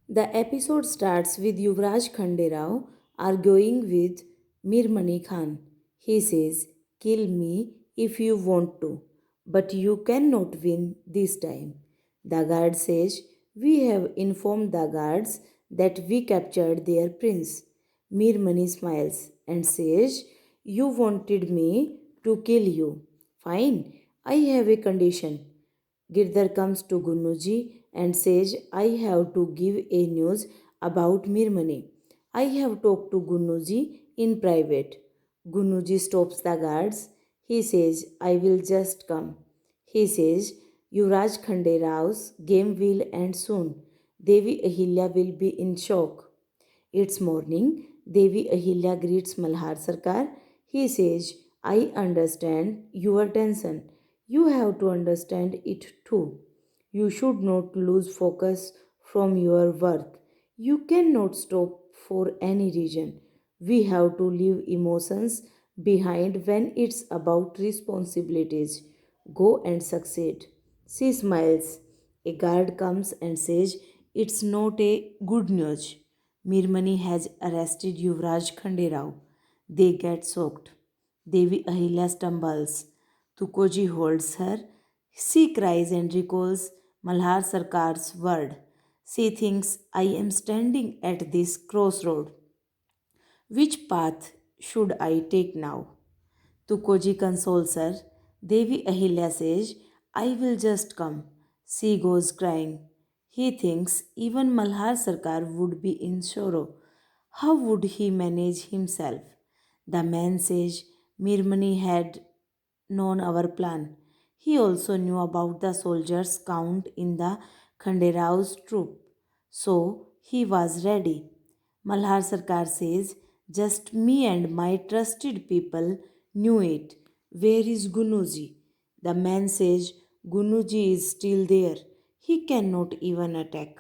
The episode starts with Yuvraj Khanderao arguing with Mirmani Khan. He says, "Kill me if you want to, but you cannot win this time." The guard says, "We have informed the guards that we captured their prince." Mirmani smiles and says, "You wanted me to kill you. Fine, I have a condition." Girdhar comes to Gunuji and says, "I have to give a news about Mirmani. I have talked to Gunuji in private." Gunuji stops the guards. He says, "I will just come." He says, "Yuvraj Khanderao's game will end soon. Devi Ahilya will be in shock." It's morning. Devi Ahilya greets Malhar Sarkar. He says, "I understand your tension. You have to understand it too. You should not lose focus from your work. You cannot stop for any reason. We have to leave emotions behind when it's about responsibilities. Go and succeed." She smiles. A guard comes and says, "It's not a good news. Mirmani has arrested Yuvraj Khanderao." They get shocked. Devi Ahilya stumbles. Tukoji holds her. She cries and recalls Malhar Sarkar's word. She thinks, "I am standing at this crossroad. Which path should I take now?" Tukoji consoles her. Devi Ahilya says, "I will just come." She goes crying. He thinks even Malhar Sarkar would be in sorrow. How would he manage himself? The man says Mirmani had known our plan. He also knew about the soldiers' count in the Khanderao's troop. So he was ready. Malhar Sarkar says, "Just me and my trusted people knew it. Where is Gunuji?" The man says, "Gunuji is still there. He cannot even attack.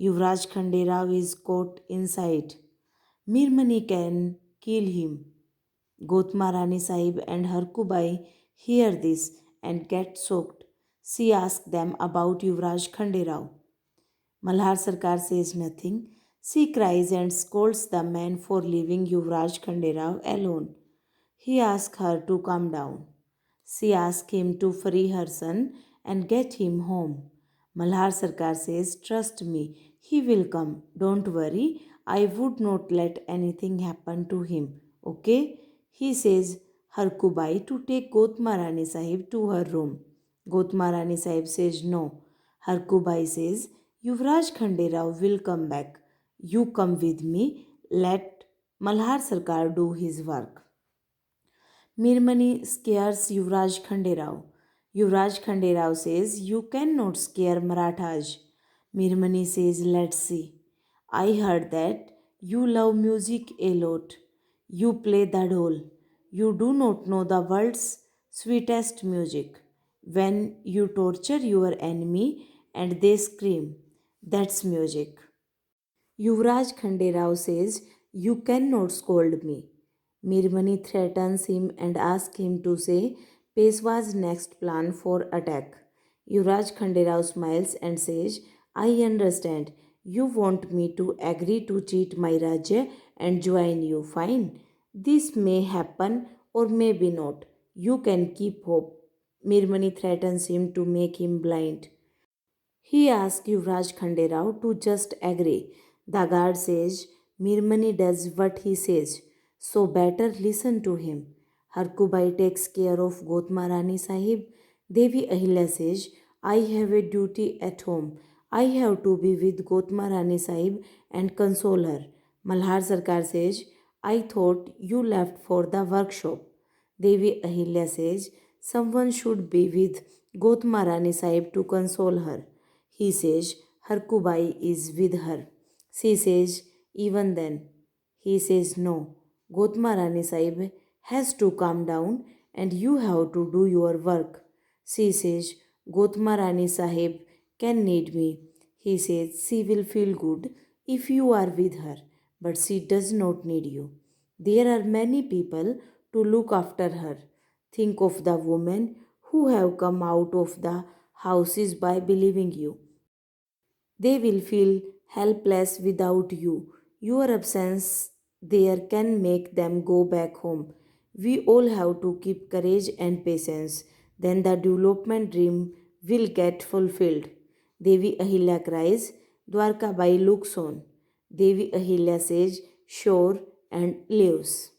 Yuvraj Khanderao is caught inside. Mirmani can kill him." Gotma Rani Sahib and Harkubai hear this and get shocked. She asks them about Yuvraj Khanderao. Malhar Sarkar says nothing. She cries and scolds the man for leaving Yuvraj Khanderao alone. He asks her to calm down. She asks him to free her son and get him home. Malhar Sarkar says, "Trust me, he will come. Don't worry. I would not let anything happen to him. Okay?" He says Harkubai to take Gotma Rani Sahib to her room. Gotma Rani Sahib says no. Harkubai says, "Yuvraj Khanderao will come back. You come with me. Let Malhar Sarkar do his work." Mirmani scares Yuvraj Khanderao. Yuvraj Khanderao says, "You cannot scare Marathas." Mirmani says, "Let's see. I heard that you love music a lot. You play the dhol. You do not know the world's sweetest music. When you torture your enemy and they scream, that's music." Yuvraj Khanderao says, "You cannot scold me." Mirmani threatens him and asks him to say Peshwa's next plan for attack. Yuvraj Khanderao smiles and says, "I understand. You want me to agree to cheat my Rajya and join you. Fine. This may happen or maybe not. You can keep hope." Mirmani threatens him to make him blind. He asks Yuvraj Khanderao to just agree. The guard says Mirmani does what he says, so better listen to him. Harkubai takes care of Gotma Rani Sahib. Devi Ahilya says, "I have a duty at home. I have to be with Gotma Rani Sahib and console her." Malhar Sarkar says, "I thought you left for the workshop." Devi Ahilya says, "Someone should be with Gotma Rani Sahib to console her." He says, "Harkubai is with her." She says, "Even then." He says, "No. Gotma Rani Sahib has to calm down and you have to do your work." She says, "Gotma Rani Sahib can need me." He says, "She will feel good if you are with her, but she does not need you. There are many people to look after her. Think of the women who have come out of the houses by believing you. They will feel helpless without you. Your absence there can make them go back home. We all have to keep courage and patience. Then the development dream will get fulfilled. Devi Ahilya cries, Dwarka Bai looks on. Devi Ahilya says, sure, and leaves.